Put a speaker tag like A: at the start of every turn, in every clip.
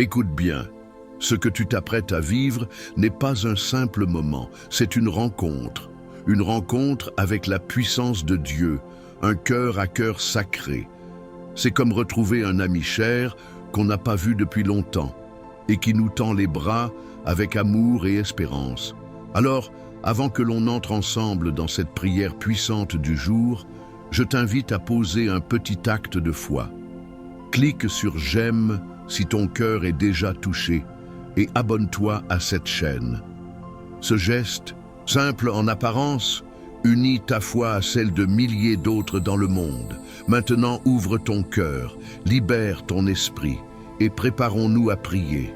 A: Écoute bien, ce que tu t'apprêtes à vivre n'est pas un simple moment, c'est une rencontre avec la puissance de Dieu, un cœur à cœur sacré. C'est comme retrouver un ami cher qu'on n'a pas vu depuis longtemps et qui nous tend les bras avec amour et espérance. Alors, avant que l'on entre ensemble dans cette prière puissante du jour, je t'invite à poser un petit acte de foi. Clique sur j'aime si ton cœur est déjà touché et abonne-toi à cette chaîne. Ce geste, simple en apparence, unit ta foi à celle de milliers d'autres dans le monde. Maintenant, ouvre ton cœur, libère ton esprit et préparons-nous à prier.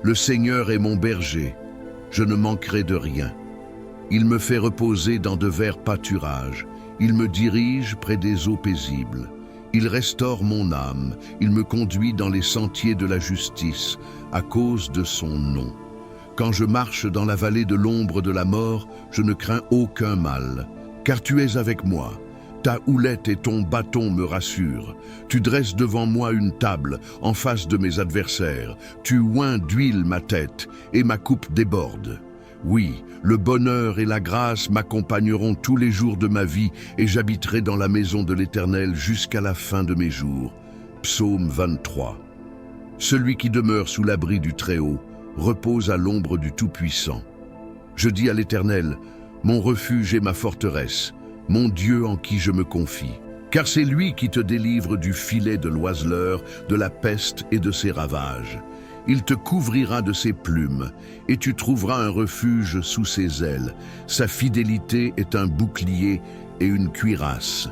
A: Le Seigneur est mon berger, je ne manquerai de rien. Il me fait reposer dans de verts pâturages, il me dirige près des eaux paisibles. Il restaure mon âme, il me conduit dans les sentiers de la justice, à cause de son nom. Quand je marche dans la vallée de l'ombre de la mort, je ne crains aucun mal, car tu es avec moi. Ta houlette et ton bâton me rassurent. Tu dresses devant moi une table, en face de mes adversaires. Tu oins d'huile ma tête, et ma coupe déborde. Oui, le bonheur et la grâce m'accompagneront tous les jours de ma vie, et j'habiterai dans la maison de l'Éternel jusqu'à la fin de mes jours. Psaume 23. Celui qui demeure sous l'abri du Très-Haut repose à l'ombre du Tout-Puissant. Je dis à l'Éternel, mon refuge et ma forteresse, mon Dieu en qui je me confie. Car c'est lui qui te délivre du filet de l'oiseleur, de la peste et de ses ravages. Il te couvrira de ses plumes, et tu trouveras un refuge sous ses ailes. Sa fidélité est un bouclier et une cuirasse.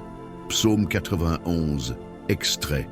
A: Psaume 91, extrait.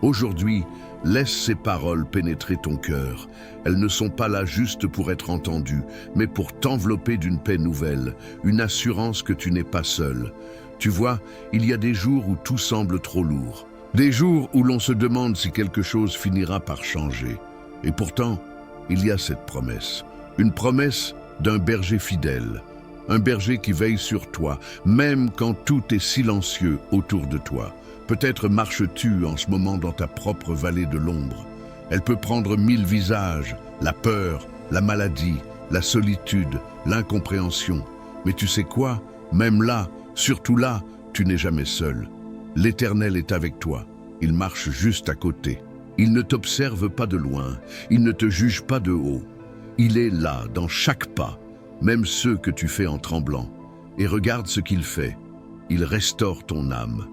A: Aujourd'hui, laisse ces paroles pénétrer ton cœur. Elles ne sont pas là juste pour être entendues, mais pour t'envelopper d'une paix nouvelle, une assurance que tu n'es pas seul. Tu vois, il y a des jours où tout semble trop lourd. Des jours où l'on se demande si quelque chose finira par changer. Et pourtant, il y a cette promesse. Une promesse d'un berger fidèle. Un berger qui veille sur toi, même quand tout est silencieux autour de toi. Peut-être marches-tu en ce moment dans ta propre vallée de l'ombre. Elle peut prendre 1000 visages, la peur, la maladie, la solitude, l'incompréhension. Mais tu sais quoi? Même là, surtout là, tu n'es jamais seul. L'Éternel est avec toi. Il marche juste à côté. Il ne t'observe pas de loin. Il ne te juge pas de haut. Il est là, dans chaque pas, même ceux que tu fais en tremblant. Et regarde ce qu'il fait. Il restaure ton âme.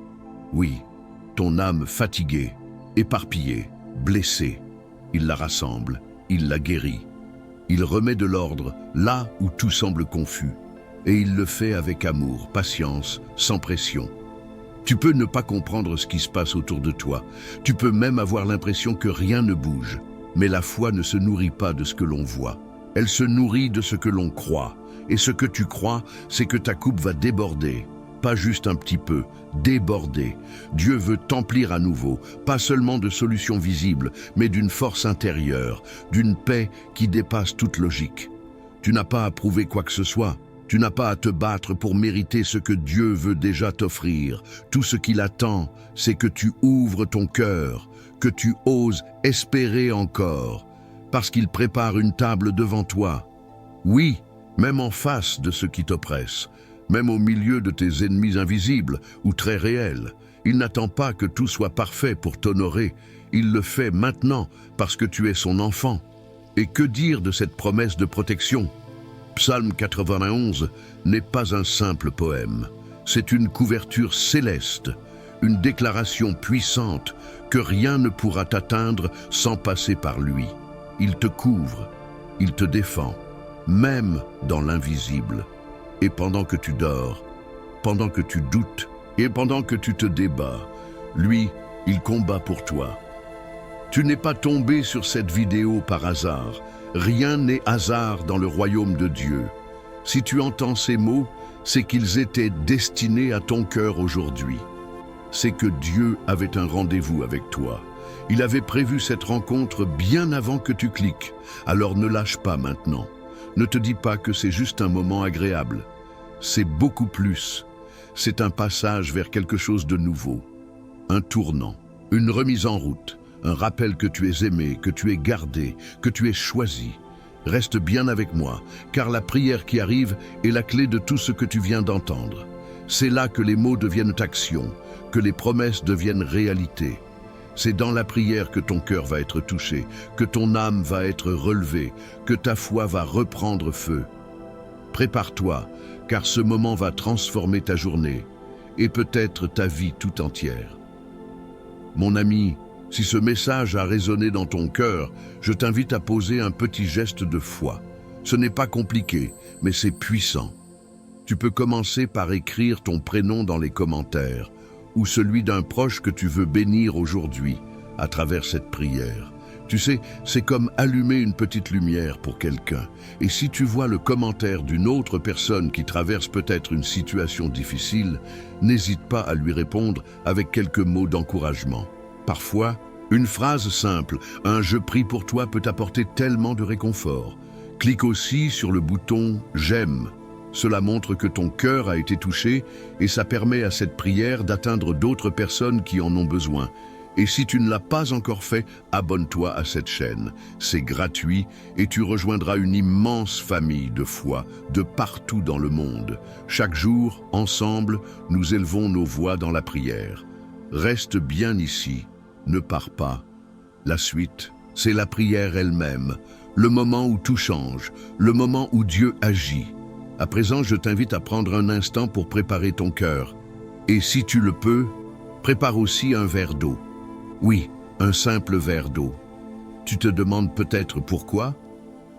A: Oui, ton âme fatiguée, éparpillée, blessée. Il la rassemble, il la guérit. Il remet de l'ordre là où tout semble confus. Et il le fait avec amour, patience, sans pression. Tu peux ne pas comprendre ce qui se passe autour de toi. Tu peux même avoir l'impression que rien ne bouge. Mais la foi ne se nourrit pas de ce que l'on voit. Elle se nourrit de ce que l'on croit. Et ce que tu crois, c'est que ta coupe va déborder. Pas juste un petit peu, déborder. Dieu veut t'emplir à nouveau, pas seulement de solutions visibles, mais d'une force intérieure, d'une paix qui dépasse toute logique. Tu n'as pas à prouver quoi que ce soit. Tu n'as pas à te battre pour mériter ce que Dieu veut déjà t'offrir. Tout ce qu'il attend, c'est que tu ouvres ton cœur, que tu oses espérer encore, parce qu'il prépare une table devant toi. Oui, même en face de ceux qui t'oppressent, même au milieu de tes ennemis invisibles ou très réels. Il n'attend pas que tout soit parfait pour t'honorer. Il le fait maintenant parce que tu es son enfant. Et que dire de cette promesse de protection ? Psaume 91 n'est pas un simple poème. C'est une couverture céleste, une déclaration puissante que rien ne pourra t'atteindre sans passer par lui. Il te couvre, il te défend, même dans l'invisible. Et pendant que tu dors, pendant que tu doutes et pendant que tu te débats, lui, il combat pour toi. Tu n'es pas tombé sur cette vidéo par hasard. Rien n'est hasard dans le royaume de Dieu. Si tu entends ces mots, c'est qu'ils étaient destinés à ton cœur aujourd'hui. C'est que Dieu avait un rendez-vous avec toi. Il avait prévu cette rencontre bien avant que tu cliques. Alors ne lâche pas maintenant. Ne te dis pas que c'est juste un moment agréable. C'est beaucoup plus. C'est un passage vers quelque chose de nouveau. Un tournant, une remise en route, un rappel que tu es aimé, que tu es gardé, que tu es choisi. Reste bien avec moi, car la prière qui arrive est la clé de tout ce que tu viens d'entendre. C'est là que les mots deviennent action, que les promesses deviennent réalité. C'est dans la prière que ton cœur va être touché, que ton âme va être relevée, que ta foi va reprendre feu. Prépare-toi, car ce moment va transformer ta journée et peut-être ta vie tout entière. Mon ami, si ce message a résonné dans ton cœur, je t'invite à poser un petit geste de foi. Ce n'est pas compliqué, mais c'est puissant. Tu peux commencer par écrire ton prénom dans les commentaires ou celui d'un proche que tu veux bénir aujourd'hui à travers cette prière. Tu sais, c'est comme allumer une petite lumière pour quelqu'un. Et si tu vois le commentaire d'une autre personne qui traverse peut-être une situation difficile, n'hésite pas à lui répondre avec quelques mots d'encouragement. Parfois, une phrase simple, un « je prie pour toi » peut apporter tellement de réconfort. Clique aussi sur le bouton « j'aime ». Cela montre que ton cœur a été touché et ça permet à cette prière d'atteindre d'autres personnes qui en ont besoin. Et si tu ne l'as pas encore fait, abonne-toi à cette chaîne. C'est gratuit et tu rejoindras une immense famille de foi de partout dans le monde. Chaque jour, ensemble, nous élevons nos voix dans la prière. Reste bien ici, ne pars pas. La suite, c'est la prière elle-même, le moment où tout change, le moment où Dieu agit. À présent, je t'invite à prendre un instant pour préparer ton cœur. Et si tu le peux, prépare aussi un verre d'eau. Oui, un simple verre d'eau. Tu te demandes peut-être pourquoi?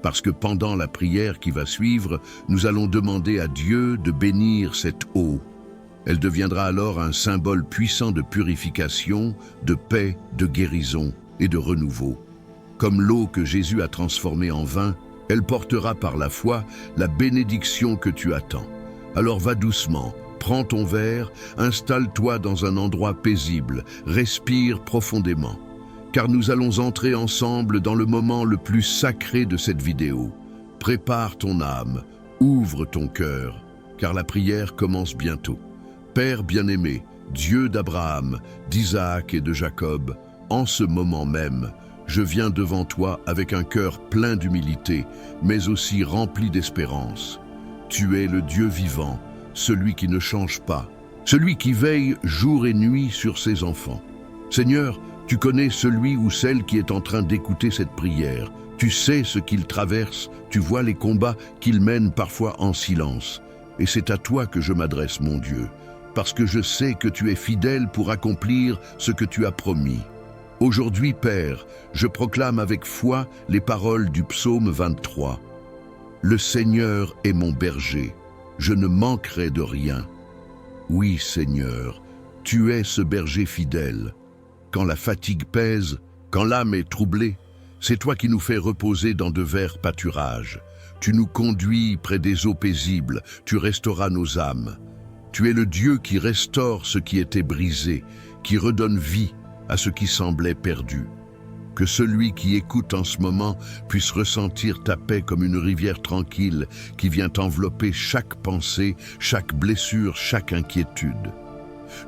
A: Parce que pendant la prière qui va suivre, nous allons demander à Dieu de bénir cette eau. Elle deviendra alors un symbole puissant de purification, de paix, de guérison et de renouveau. Comme l'eau que Jésus a transformée en vin, elle portera par la foi la bénédiction que tu attends. Alors va doucement, prends ton verre, installe-toi dans un endroit paisible, respire profondément. Car nous allons entrer ensemble dans le moment le plus sacré de cette vidéo. Prépare ton âme, ouvre ton cœur, car la prière commence bientôt. Père bien-aimé, Dieu d'Abraham, d'Isaac et de Jacob, en ce moment même, je viens devant toi avec un cœur plein d'humilité, mais aussi rempli d'espérance. Tu es le Dieu vivant, celui qui ne change pas, celui qui veille jour et nuit sur ses enfants. Seigneur, tu connais celui ou celle qui est en train d'écouter cette prière. Tu sais ce qu'il traverse, tu vois les combats qu'il mène parfois en silence. Et c'est à toi que je m'adresse, mon Dieu, parce que je sais que tu es fidèle pour accomplir ce que tu as promis. Aujourd'hui, Père, je proclame avec foi les paroles du psaume 23. Le Seigneur est mon berger, je ne manquerai de rien. Oui, Seigneur, tu es ce berger fidèle. Quand la fatigue pèse, quand l'âme est troublée, c'est toi qui nous fais reposer dans de verts pâturages. Tu nous conduis près des eaux paisibles, tu restauras nos âmes. Tu es le Dieu qui restaure ce qui était brisé, qui redonne vie à ce qui semblait perdu. Que celui qui écoute en ce moment puisse ressentir ta paix comme une rivière tranquille qui vient envelopper chaque pensée, chaque blessure, chaque inquiétude.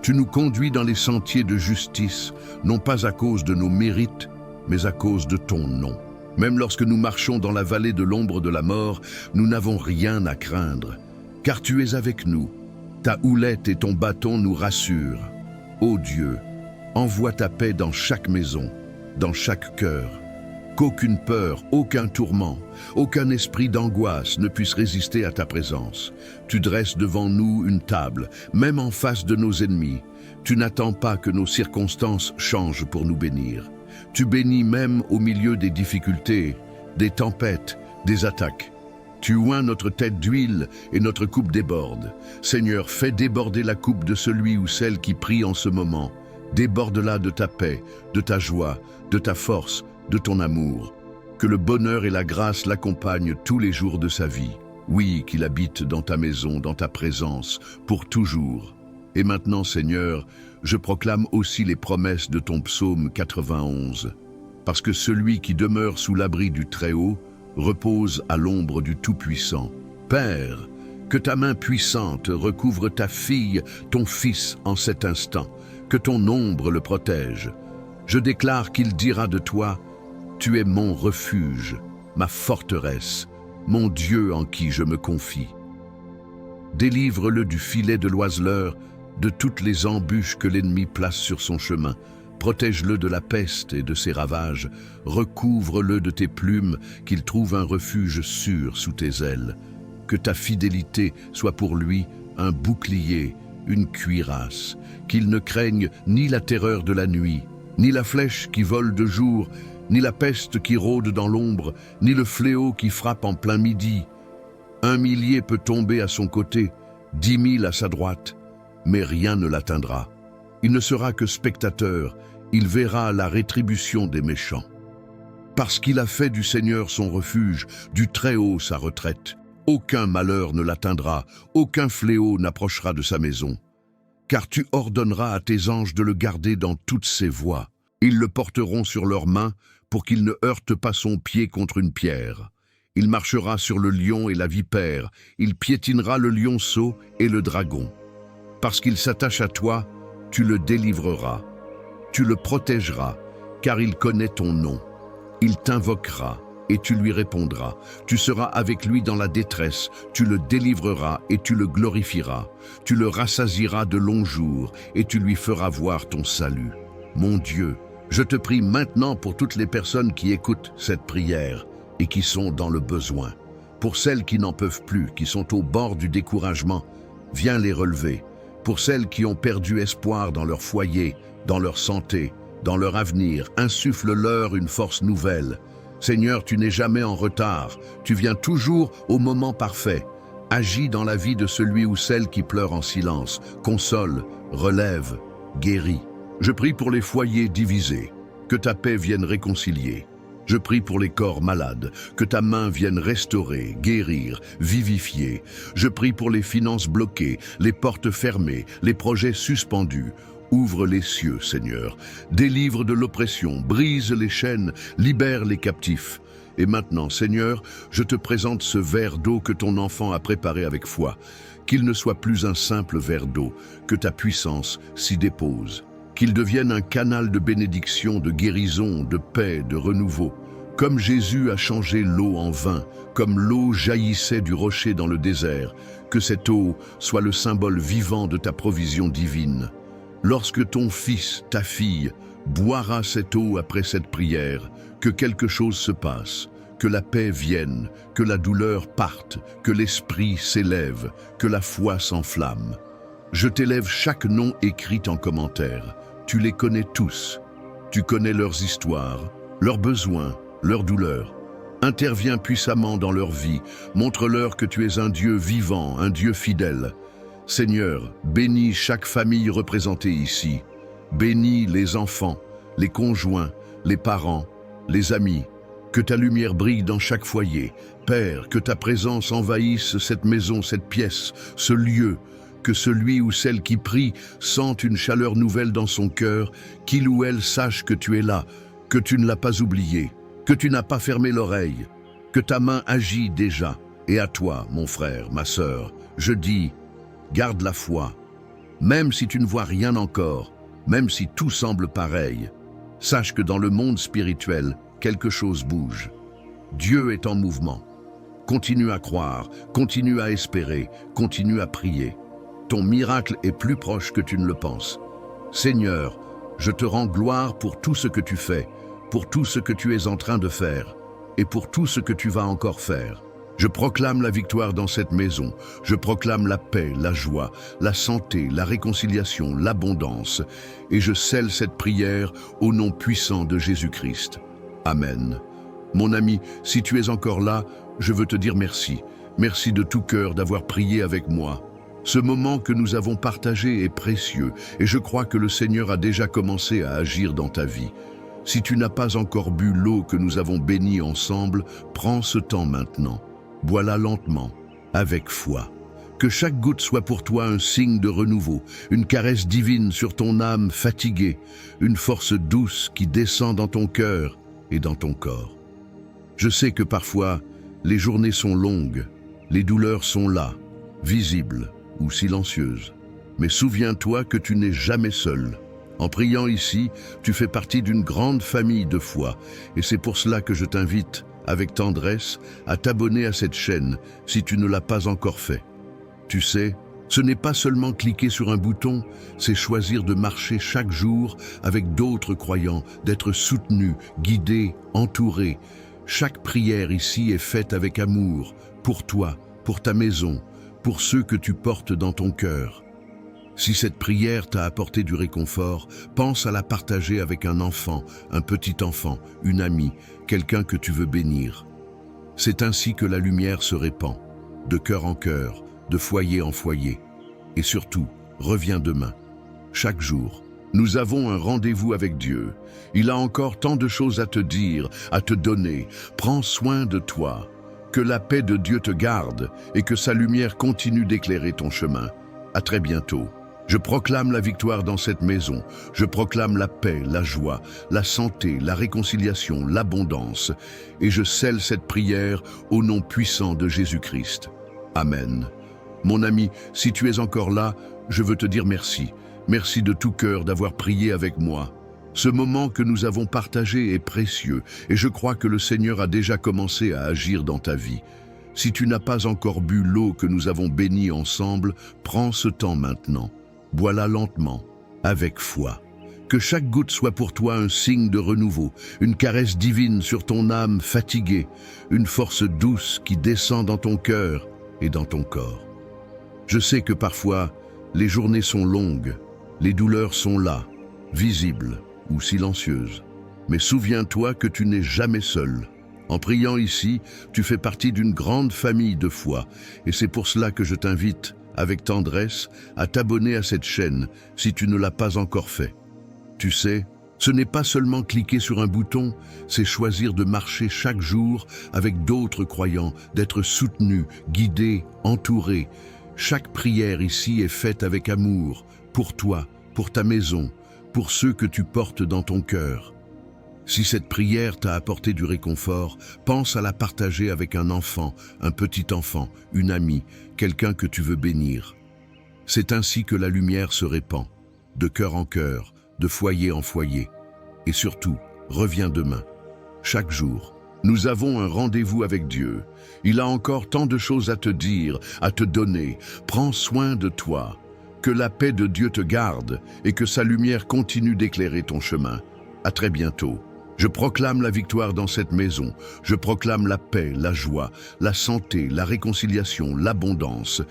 A: Tu nous conduis dans les sentiers de justice, non pas à cause de nos mérites, mais à cause de ton nom. Même lorsque nous marchons dans la vallée de l'ombre de la mort, nous n'avons rien à craindre, car tu es avec nous. Ta houlette et ton bâton nous rassurent. Ô Dieu, envoie ta paix dans chaque maison, dans chaque cœur. Qu'aucune peur, aucun tourment, aucun esprit d'angoisse ne puisse résister à ta présence. Tu dresses devant nous une table, même en face de nos ennemis. Tu n'attends pas que nos circonstances changent pour nous bénir. Tu bénis même au milieu des difficultés, des tempêtes, des attaques. Tu oins notre tête d'huile et notre coupe déborde. Seigneur, fais déborder la coupe de celui ou celle qui prie en ce moment. Déborde-la de ta paix, de ta joie, de ta force, de ton amour. Que le bonheur et la grâce l'accompagnent tous les jours de sa vie. Oui, qu'il habite dans ta maison, dans ta présence, pour toujours. Et maintenant, Seigneur, je proclame aussi les promesses de ton psaume 91. Parce que celui qui demeure sous l'abri du Très-Haut repose à l'ombre du Tout-Puissant. Père, que ta main puissante recouvre ta fille, ton fils en cet instant. Que ton ombre le protège. Je déclare qu'il dira de toi, « Tu es mon refuge, ma forteresse, mon Dieu en qui je me confie. » Délivre-le du filet de l'oiseleur, de toutes les embûches que l'ennemi place sur son chemin. Protège-le de la peste et de ses ravages. Recouvre-le de tes plumes, qu'il trouve un refuge sûr sous tes ailes. Que ta fidélité soit pour lui un bouclier, une cuirasse. Qu'il ne craigne ni la terreur de la nuit, ni la flèche qui vole de jour, ni la peste qui rôde dans l'ombre, ni le fléau qui frappe en plein midi. 1 millier peut tomber à son côté, 10 000 à sa droite, mais rien ne l'atteindra. Il ne sera que spectateur, il verra la rétribution des méchants. Parce qu'il a fait du Seigneur son refuge, du Très-Haut sa retraite, aucun malheur ne l'atteindra, aucun fléau n'approchera de sa maison. Car tu ordonneras à tes anges de le garder dans toutes ses voies. Ils le porteront sur leurs mains pour qu'il ne heurte pas son pied contre une pierre. Il marchera sur le lion et la vipère, il piétinera le lionceau et le dragon. Parce qu'il s'attache à toi, tu le délivreras. Tu le protégeras, car il connaît ton nom. Il t'invoquera et tu lui répondras. Tu seras avec lui dans la détresse, tu le délivreras et tu le glorifieras. Tu le rassasieras de longs jours et tu lui feras voir ton salut. Mon Dieu, je te prie maintenant pour toutes les personnes qui écoutent cette prière et qui sont dans le besoin. Pour celles qui n'en peuvent plus, qui sont au bord du découragement, viens les relever. Pour celles qui ont perdu espoir dans leur foyer, dans leur santé, dans leur avenir, insuffle-leur une force nouvelle. Seigneur, tu n'es jamais en retard, tu viens toujours au moment parfait. Agis dans la vie de celui ou celle qui pleure en silence, console, relève, guérit. Je prie pour les foyers divisés, que ta paix vienne réconcilier. Je prie pour les corps malades, que ta main vienne restaurer, guérir, vivifier. Je prie pour les finances bloquées, les portes fermées, les projets suspendus. Ouvre les cieux, Seigneur. Délivre de l'oppression, brise les chaînes, libère les captifs. Et maintenant, Seigneur, je te présente ce verre d'eau que ton enfant a préparé avec foi. Qu'il ne soit plus un simple verre d'eau, que ta puissance s'y dépose. Qu'il devienne un canal de bénédiction, de guérison, de paix, de renouveau. Comme Jésus a changé l'eau en vin, comme l'eau jaillissait du rocher dans le désert, que cette eau soit le symbole vivant de ta provision divine. Lorsque ton fils, ta fille, boira cette eau après cette prière, que quelque chose se passe, que la paix vienne, que la douleur parte, que l'esprit s'élève, que la foi s'enflamme. Je t'élève chaque nom écrit en commentaire. Tu les connais tous. Tu connais leurs histoires, leurs besoins, leurs douleurs. Interviens puissamment dans leur vie. Montre-leur que tu es un Dieu vivant, un Dieu fidèle. Seigneur, bénis chaque famille représentée ici. Bénis les enfants, les conjoints, les parents, les amis. Que ta lumière brille dans chaque foyer. Père, que ta présence envahisse cette maison, cette pièce, ce lieu. Que celui ou celle qui prie sente une chaleur nouvelle dans son cœur, qu'il ou elle sache que tu es là, que tu ne l'as pas oublié, que tu n'as pas fermé l'oreille, que ta main agit déjà. Et à toi, mon frère, ma sœur, je dis, garde la foi. Même si tu ne vois rien encore, même si tout semble pareil, sache que dans le monde spirituel, quelque chose bouge. Dieu est en mouvement. Continue à croire, continue à espérer, continue à prier. Ton miracle est plus proche que tu ne le penses. Seigneur, je te rends gloire pour tout ce que tu fais, pour tout ce que tu es en train de faire, et pour tout ce que tu vas encore faire. Je proclame la victoire dans cette maison, je proclame la paix, la joie, la santé, la réconciliation, l'abondance, et je scelle cette prière au nom puissant de Jésus-Christ. Amen. Mon ami, si tu es encore là, je veux te dire merci. Merci de tout cœur d'avoir prié avec moi. Ce moment que nous avons partagé est précieux et je crois que le Seigneur a déjà commencé à agir dans ta vie. Si tu n'as pas encore bu l'eau que nous avons bénie ensemble, prends ce temps maintenant. Bois-la lentement, avec foi. Que chaque goutte soit pour toi un signe de renouveau, une caresse divine sur ton âme fatiguée, une force douce qui descend dans ton cœur et dans ton corps. Je sais que parfois, les journées sont longues, les douleurs sont là, visibles ou silencieuses. Mais souviens-toi que tu n'es jamais seul. En priant ici, tu fais partie d'une grande famille de foi, et c'est pour cela que je t'invite, avec tendresse, à t'abonner à cette chaîne si tu ne l'as pas encore fait. Tu sais, ce n'est pas seulement cliquer sur un bouton, c'est choisir de marcher chaque jour avec d'autres croyants, d'être soutenu, guidé, entouré. Chaque prière ici est faite avec amour, pour toi, pour ta maison, pour ceux que tu portes dans ton cœur. Si cette prière t'a apporté du réconfort, pense à la partager avec un enfant, un petit enfant, une amie, quelqu'un que tu veux bénir. C'est ainsi que la lumière se répand, de cœur en cœur, de foyer en foyer. Et surtout, reviens demain. Chaque jour, nous avons un rendez-vous avec Dieu. Il a encore tant de choses à te dire, à te donner. Prends soin de toi. Que la paix de Dieu te garde et que sa lumière continue d'éclairer ton chemin. À très bientôt. Je proclame la victoire dans cette maison. Je proclame la paix, la joie, la santé, la réconciliation, l'abondance. Et je scelle cette prière au nom puissant de Jésus-Christ. Amen. Mon ami, si tu es encore là, je veux te dire merci. Merci de tout cœur d'avoir prié avec moi. Ce moment que nous avons partagé est précieux et je crois que le Seigneur a déjà commencé à agir dans ta vie. Si tu n'as pas encore bu l'eau que nous avons bénie ensemble, prends ce temps maintenant. Bois-la lentement, avec foi. Que chaque goutte soit pour toi un signe de renouveau, une caresse divine sur ton âme fatiguée, une force douce qui descend dans ton cœur et dans ton corps. Je sais que parfois, les journées sont longues, les douleurs sont là, visibles ou silencieuses. Mais souviens-toi que tu n'es jamais seul. En priant ici, tu fais partie d'une grande famille de foi, et c'est pour cela que je t'invite, avec tendresse, à t'abonner à cette chaîne si tu ne l'as pas encore fait. Tu sais, ce n'est pas seulement cliquer sur un bouton, c'est choisir de marcher chaque jour avec d'autres croyants, d'être soutenu, guidé, entouré. Chaque prière ici est faite avec amour, pour toi, pour ta maison, pour ceux que tu portes dans ton cœur. Si cette prière t'a apporté du réconfort, pense à la partager avec un enfant, un petit enfant, une amie, quelqu'un que tu veux bénir. C'est ainsi que la lumière se répand, de cœur en cœur, de foyer en foyer. Et surtout, reviens demain. Chaque jour, nous avons un rendez-vous avec Dieu. Il a encore tant de choses à te dire, à te donner. Prends soin de toi. Que la paix de Dieu te garde et que sa lumière continue d'éclairer ton chemin. À très bientôt. Je proclame la victoire dans cette maison. Je proclame la paix, la joie, la santé, la réconciliation, l'abondance.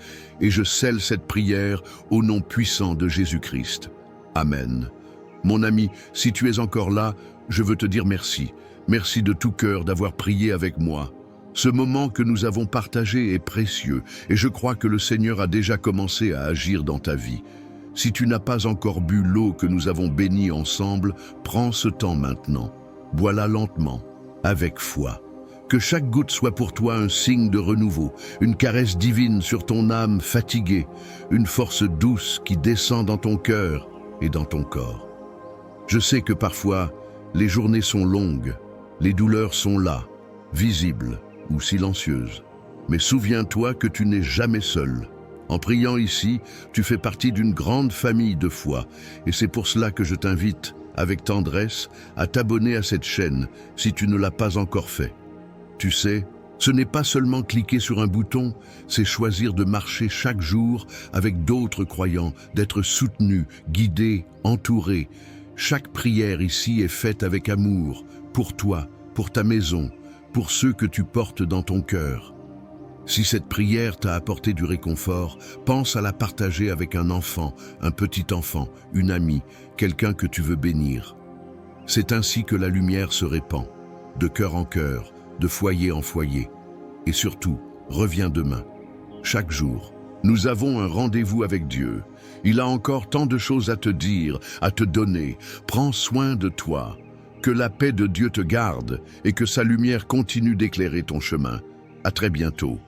A: Et je scelle cette prière au nom puissant de Jésus-Christ. Amen. Mon ami, si tu es encore là, je veux te dire merci. Merci de tout cœur d'avoir prié avec moi. Ce moment que nous avons partagé est précieux et je crois que le Seigneur a déjà commencé à agir dans ta vie. Si tu n'as pas encore bu l'eau que nous avons bénie ensemble, prends ce temps maintenant. Bois-la lentement, avec foi. Que chaque goutte soit pour toi un signe de renouveau, une caresse divine sur ton âme fatiguée, une force douce qui descend dans ton cœur et dans ton corps. Je sais que parfois, les journées sont longues, les douleurs sont là, visibles ou silencieuses. Mais souviens-toi que tu n'es jamais seul. En priant ici, tu fais partie d'une grande famille de foi, et c'est pour cela que je t'invite, avec tendresse, à t'abonner à cette chaîne si tu ne l'as pas encore fait. Tu sais, ce n'est pas seulement cliquer sur un bouton, c'est choisir de marcher chaque jour avec d'autres croyants, d'être soutenu, guidé, entouré. Chaque prière ici est faite avec amour, pour toi, pour ta maison, pour ceux que tu portes dans ton cœur. Si cette prière t'a apporté du réconfort, pense à la partager avec un enfant, un petit enfant, une amie, quelqu'un que tu veux bénir. C'est ainsi que la lumière se répand, de cœur en cœur, de foyer en foyer. Et surtout, reviens demain. Chaque jour, nous avons un rendez-vous avec Dieu. Il a encore tant de choses à te dire, à te donner. Prends soin de toi. Que la paix de Dieu te garde et que sa lumière continue d'éclairer ton chemin. À très bientôt.